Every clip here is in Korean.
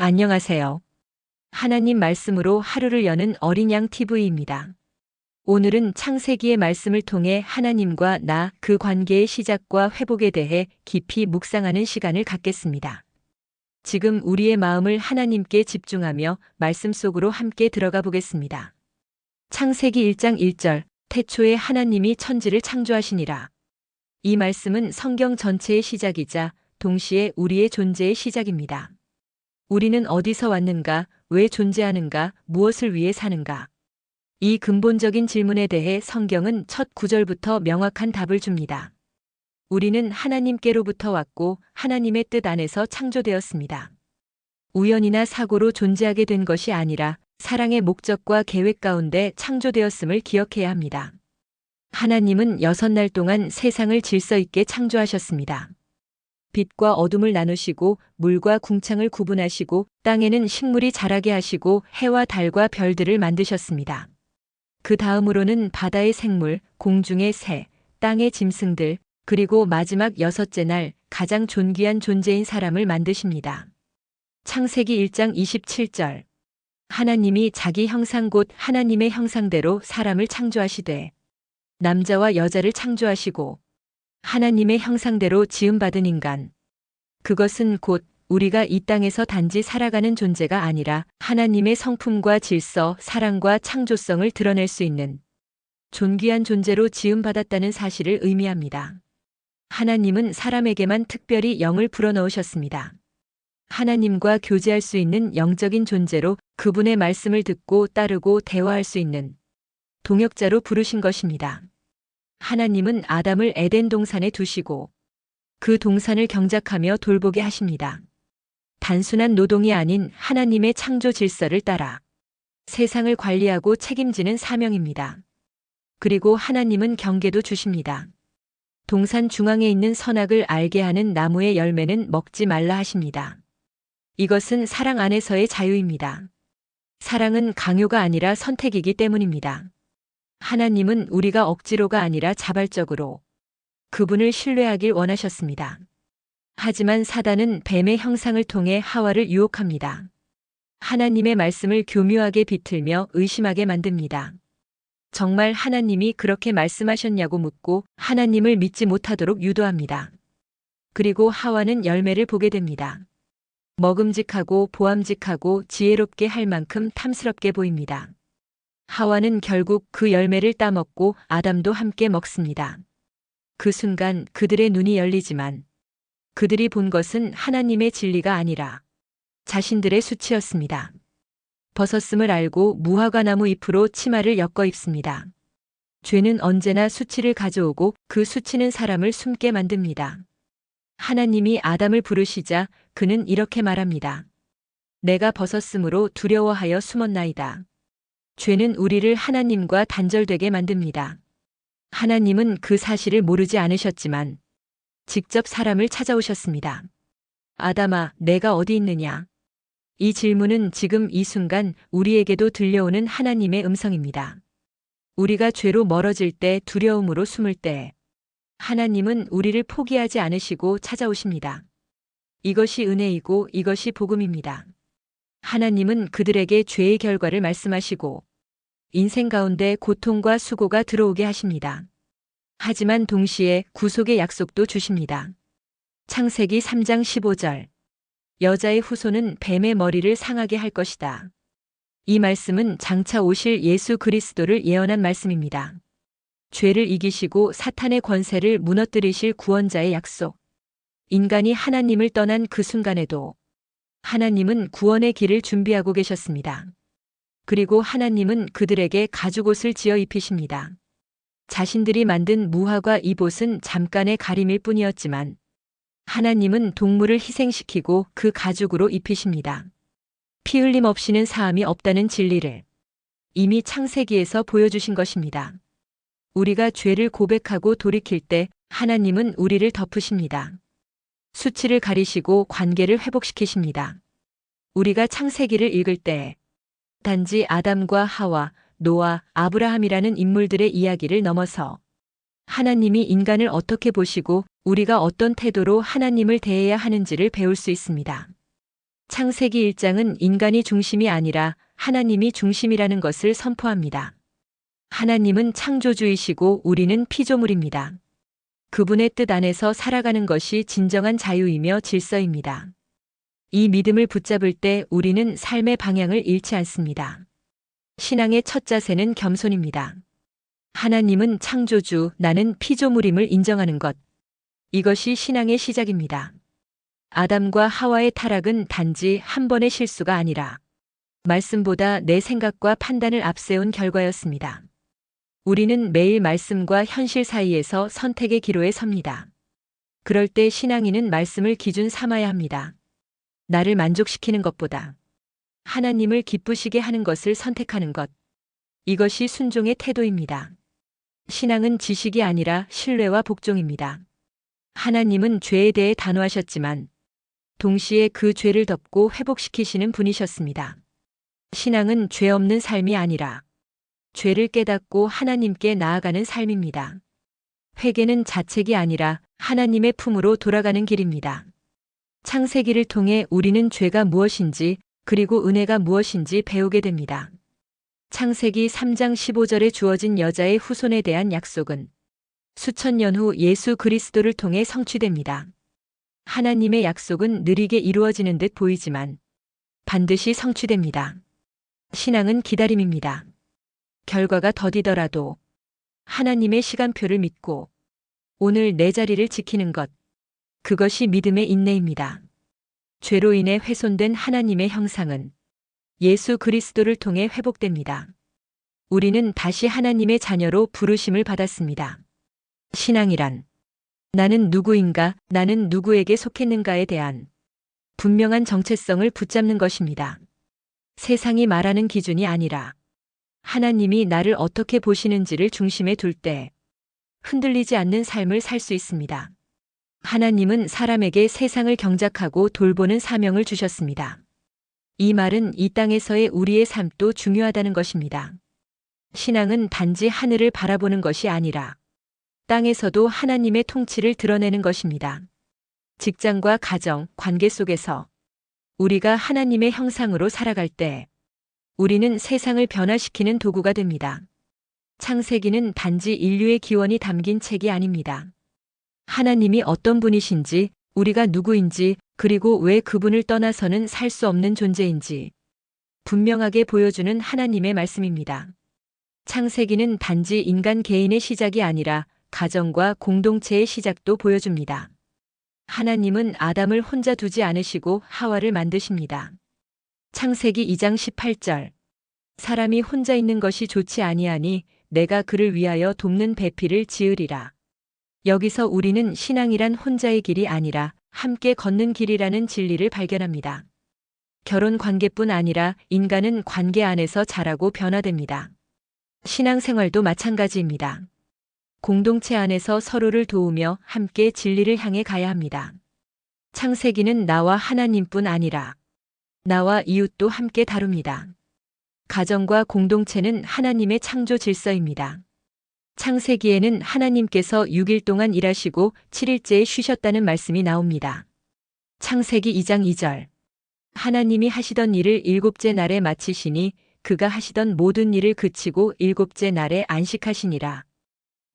안녕하세요. 하나님 말씀으로 하루를 여는 어린 양 TV입니다. 오늘은 창세기의 말씀을 통해 하나님과 그 관계의 시작과 회복에 대해 깊이 묵상하는 시간을 갖겠습니다. 지금 우리의 마음을 하나님께 집중하며 말씀 속으로 함께 들어가 보겠습니다. 창세기 1장 1절, 태초에 하나님이 천지를 창조하시니라. 이 말씀은 성경 전체의 시작이자 동시에 우리의 존재의 시작입니다. 우리는 어디서 왔는가, 왜 존재하는가, 무엇을 위해 사는가? 이 근본적인 질문에 대해 성경은 첫 구절부터 명확한 답을 줍니다. 우리는 하나님께로부터 왔고 하나님의 뜻 안에서 창조되었습니다. 우연이나 사고로 존재하게 된 것이 아니라 사랑의 목적과 계획 가운데 창조되었음을 기억해야 합니다. 하나님은 6날 동안 세상을 질서 있게 창조하셨습니다. 빛과 어둠을 나누시고 물과 궁창을 구분하시고 땅에는 식물이 자라게 하시고 해와 달과 별들을 만드셨습니다. 그 다음으로는 바다의 생물, 공중의 새, 땅의 짐승들, 그리고 마지막 6째 날 가장 존귀한 존재인 사람을 만드십니다. 창세기 1장 27절. 하나님이 자기 형상 곧 하나님의 형상대로 사람을 창조하시되 남자와 여자를 창조하시고 하나님의 형상대로 지음받은 인간. 그것은 곧 우리가 이 땅에서 단지 살아가는 존재가 아니라 하나님의 성품과 질서, 사랑과 창조성을 드러낼 수 있는 존귀한 존재로 지음받았다는 사실을 의미합니다. 하나님은 사람에게만 특별히 영을 불어넣으셨습니다. 하나님과 교제할 수 있는 영적인 존재로 그분의 말씀을 듣고 따르고 대화할 수 있는 동역자로 부르신 것입니다. 하나님은 아담을 에덴 동산에 두시고 그 동산을 경작하며 돌보게 하십니다. 단순한 노동이 아닌 하나님의 창조 질서를 따라 세상을 관리하고 책임지는 사명입니다. 그리고 하나님은 경계도 주십니다. 동산 중앙에 있는 선악을 알게 하는 나무의 열매는 먹지 말라 하십니다. 이것은 사랑 안에서의 자유입니다. 사랑은 강요가 아니라 선택이기 때문입니다. 하나님은 우리가 억지로가 아니라 자발적으로 그분을 신뢰하길 원하셨습니다. 하지만 사단은 뱀의 형상을 통해 하와를 유혹합니다. 하나님의 말씀을 교묘하게 비틀며 의심하게 만듭니다. 정말 하나님이 그렇게 말씀하셨냐고 묻고 하나님을 믿지 못하도록 유도합니다. 그리고 하와는 열매를 보게 됩니다. 먹음직하고 보암직하고 지혜롭게 할 만큼 탐스럽게 보입니다. 하와는 결국 그 열매를 따먹고 아담도 함께 먹습니다. 그 순간 그들의 눈이 열리지만 그들이 본 것은 하나님의 진리가 아니라 자신들의 수치였습니다. 벗었음을 알고 무화과나무 잎으로 치마를 엮어 입습니다. 죄는 언제나 수치를 가져오고 그 수치는 사람을 숨게 만듭니다. 하나님이 아담을 부르시자 그는 이렇게 말합니다. 내가 벗었으므로 두려워하여 숨었나이다. 죄는 우리를 하나님과 단절되게 만듭니다. 하나님은 그 사실을 모르지 않으셨지만 직접 사람을 찾아오셨습니다. 아담아, 내가 어디 있느냐? 이 질문은 지금 이 순간 우리에게도 들려오는 하나님의 음성입니다. 우리가 죄로 멀어질 때, 두려움으로 숨을 때 하나님은 우리를 포기하지 않으시고 찾아오십니다. 이것이 은혜이고 이것이 복음입니다. 하나님은 그들에게 죄의 결과를 말씀하시고 인생 가운데 고통과 수고가 들어오게 하십니다. 하지만 동시에 구속의 약속도 주십니다. 창세기 3장 15절. 여자의 후손은 뱀의 머리를 상하게 할 것이다. 이 말씀은 장차 오실 예수 그리스도를 예언한 말씀입니다. 죄를 이기시고 사탄의 권세를 무너뜨리실 구원자의 약속. 인간이 하나님을 떠난 그 순간에도 하나님은 구원의 길을 준비하고 계셨습니다. 그리고 하나님은 그들에게 가죽옷을 지어 입히십니다. 자신들이 만든 무화과 이 옷은 잠깐의 가림일 뿐이었지만 하나님은 동물을 희생시키고 그 가죽으로 입히십니다. 피 흘림 없이는 사함이 없다는 진리를 이미 창세기에서 보여주신 것입니다. 우리가 죄를 고백하고 돌이킬 때 하나님은 우리를 덮으십니다. 수치를 가리시고 관계를 회복시키십니다. 우리가 창세기를 읽을 때 단지 아담과 하와, 노아, 아브라함이라는 인물들의 이야기를 넘어서 하나님이 인간을 어떻게 보시고 우리가 어떤 태도로 하나님을 대해야 하는지를 배울 수 있습니다. 창세기 1장은 인간이 중심이 아니라 하나님이 중심이라는 것을 선포합니다. 하나님은 창조주이시고 우리는 피조물입니다. 그분의 뜻 안에서 살아가는 것이 진정한 자유이며 질서입니다. 이 믿음을 붙잡을 때 우리는 삶의 방향을 잃지 않습니다. 신앙의 첫 자세는 겸손입니다. 하나님은 창조주, 나는 피조물임을 인정하는 것. 이것이 신앙의 시작입니다. 아담과 하와의 타락은 단지 한 번의 실수가 아니라 말씀보다 내 생각과 판단을 앞세운 결과였습니다. 우리는 매일 말씀과 현실 사이에서 선택의 기로에 섭니다. 그럴 때 신앙인은 말씀을 기준 삼아야 합니다. 나를 만족시키는 것보다 하나님을 기쁘시게 하는 것을 선택하는 것. 이것이 순종의 태도입니다. 신앙은 지식이 아니라 신뢰와 복종입니다. 하나님은 죄에 대해 단호하셨지만 동시에 그 죄를 덮고 회복시키시는 분이셨습니다. 신앙은 죄 없는 삶이 아니라 죄를 깨닫고 하나님께 나아가는 삶입니다. 회개는 자책이 아니라 하나님의 품으로 돌아가는 길입니다. 창세기를 통해 우리는 죄가 무엇인지 그리고 은혜가 무엇인지 배우게 됩니다. 창세기 3장 15절에 주어진 여자의 후손에 대한 약속은 수천 년 후 예수 그리스도를 통해 성취됩니다. 하나님의 약속은 느리게 이루어지는 듯 보이지만 반드시 성취됩니다. 신앙은 기다림입니다. 결과가 더디더라도 하나님의 시간표를 믿고 오늘 내 자리를 지키는 것. 그것이 믿음의 인내입니다. 죄로 인해 훼손된 하나님의 형상은 예수 그리스도를 통해 회복됩니다. 우리는 다시 하나님의 자녀로 부르심을 받았습니다. 신앙이란 나는 누구인가, 나는 누구에게 속했는가에 대한 분명한 정체성을 붙잡는 것입니다. 세상이 말하는 기준이 아니라 하나님이 나를 어떻게 보시는지를 중심에 둘 때 흔들리지 않는 삶을 살 수 있습니다. 하나님은 사람에게 세상을 경작하고 돌보는 사명을 주셨습니다. 이 말은 이 땅에서의 우리의 삶도 중요하다는 것입니다. 신앙은 단지 하늘을 바라보는 것이 아니라 땅에서도 하나님의 통치를 드러내는 것입니다. 직장과 가정, 관계 속에서 우리가 하나님의 형상으로 살아갈 때 우리는 세상을 변화시키는 도구가 됩니다. 창세기는 단지 인류의 기원이 담긴 책이 아닙니다. 하나님이 어떤 분이신지, 우리가 누구인지, 그리고 왜 그분을 떠나서는 살 수 없는 존재인지 분명하게 보여주는 하나님의 말씀입니다. 창세기는 단지 인간 개인의 시작이 아니라 가정과 공동체의 시작도 보여줍니다. 하나님은 아담을 혼자 두지 않으시고 하와를 만드십니다. 창세기 2장 18절. 사람이 혼자 있는 것이 좋지 아니하니 내가 그를 위하여 돕는 배필을 지으리라. 여기서 우리는 신앙이란 혼자의 길이 아니라 함께 걷는 길이라는 진리를 발견합니다. 결혼 관계뿐 아니라 인간은 관계 안에서 자라고 변화됩니다. 신앙생활도 마찬가지입니다. 공동체 안에서 서로를 도우며 함께 진리를 향해 가야 합니다. 창세기는 나와 하나님뿐 아니라 나와 이웃도 함께 다룹니다. 가정과 공동체는 하나님의 창조 질서입니다. 창세기에는 하나님께서 6일 동안 일하시고 7일째에 쉬셨다는 말씀이 나옵니다. 창세기 2장 2절. 하나님이 하시던 일을 7째 날에 마치시니 그가 하시던 모든 일을 그치고 7째 날에 안식하시니라.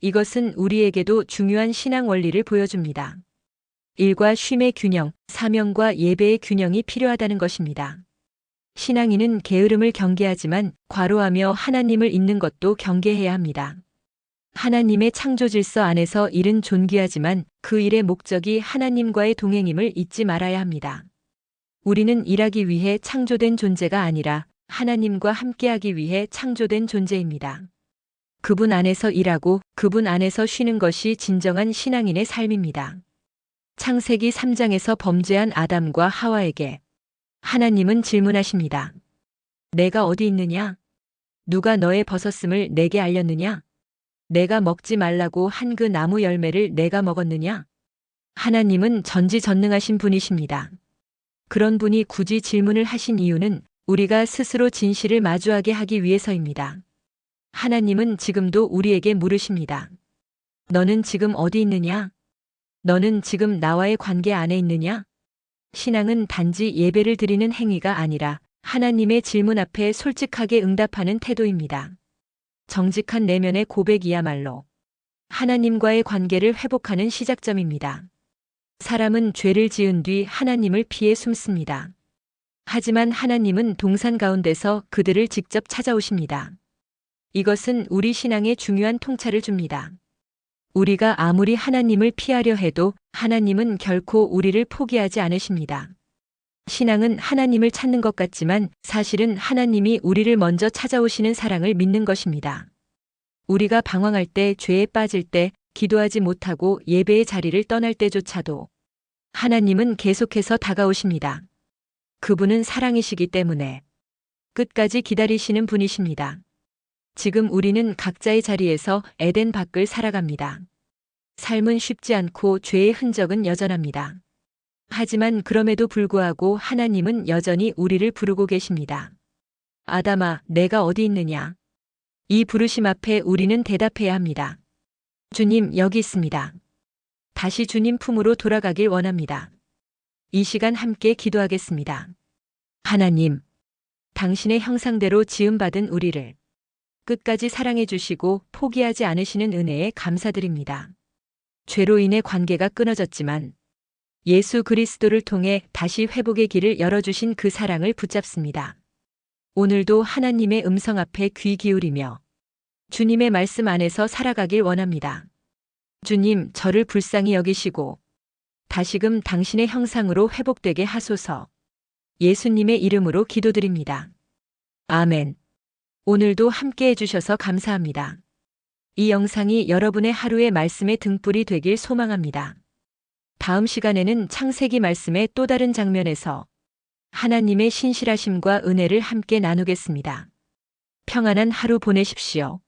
이것은 우리에게도 중요한 신앙 원리를 보여줍니다. 일과 쉼의 균형, 사명과 예배의 균형이 필요하다는 것입니다. 신앙인은 게으름을 경계하지만 과로하며 하나님을 잊는 것도 경계해야 합니다. 하나님의 창조 질서 안에서 일은 존귀하지만 그 일의 목적이 하나님과의 동행임을 잊지 말아야 합니다. 우리는 일하기 위해 창조된 존재가 아니라 하나님과 함께하기 위해 창조된 존재입니다. 그분 안에서 일하고 그분 안에서 쉬는 것이 진정한 신앙인의 삶입니다. 창세기 3장에서 범죄한 아담과 하와에게 하나님은 질문하십니다. 내가 어디 있느냐? 누가 너의 벗었음을 내게 알렸느냐? 내가 먹지 말라고 한 그 나무 열매를 내가 먹었느냐? 하나님은 전지전능하신 분이십니다. 그런 분이 굳이 질문을 하신 이유는 우리가 스스로 진실을 마주하게 하기 위해서입니다. 하나님은 지금도 우리에게 물으십니다. 너는 지금 어디 있느냐? 너는 지금 나와의 관계 안에 있느냐? 신앙은 단지 예배를 드리는 행위가 아니라 하나님의 질문 앞에 솔직하게 응답하는 태도입니다. 정직한 내면의 고백이야말로 하나님과의 관계를 회복하는 시작점입니다. 사람은 죄를 지은 뒤 하나님을 피해 숨습니다. 하지만 하나님은 동산 가운데서 그들을 직접 찾아오십니다. 이것은 우리 신앙에 중요한 통찰을 줍니다. 우리가 아무리 하나님을 피하려 해도 하나님은 결코 우리를 포기하지 않으십니다. 신앙은 하나님을 찾는 것 같지만 사실은 하나님이 우리를 먼저 찾아오시는 사랑을 믿는 것입니다. 우리가 방황할 때, 죄에 빠질 때, 기도하지 못하고 예배의 자리를 떠날 때조차도 하나님은 계속해서 다가오십니다. 그분은 사랑이시기 때문에 끝까지 기다리시는 분이십니다. 지금 우리는 각자의 자리에서 에덴 밖을 살아갑니다. 삶은 쉽지 않고 죄의 흔적은 여전합니다. 하지만 그럼에도 불구하고 하나님은 여전히 우리를 부르고 계십니다. 아담아, 내가 어디 있느냐? 이 부르심 앞에 우리는 대답해야 합니다. 주님, 여기 있습니다. 다시 주님 품으로 돌아가길 원합니다. 이 시간 함께 기도하겠습니다. 하나님, 당신의 형상대로 지음받은 우리를 끝까지 사랑해 주시고 포기하지 않으시는 은혜에 감사드립니다. 죄로 인해 관계가 끊어졌지만 예수 그리스도를 통해 다시 회복의 길을 열어주신 그 사랑을 붙잡습니다. 오늘도 하나님의 음성 앞에 귀 기울이며 주님의 말씀 안에서 살아가길 원합니다. 주님, 저를 불쌍히 여기시고 다시금 당신의 형상으로 회복되게 하소서. 예수님의 이름으로 기도드립니다. 아멘. 오늘도 함께 해주셔서 감사합니다. 이 영상이 여러분의 하루의 말씀의 등불이 되길 소망합니다. 다음 시간에는 창세기 말씀의 또 다른 장면에서 하나님의 신실하심과 은혜를 함께 나누겠습니다. 평안한 하루 보내십시오.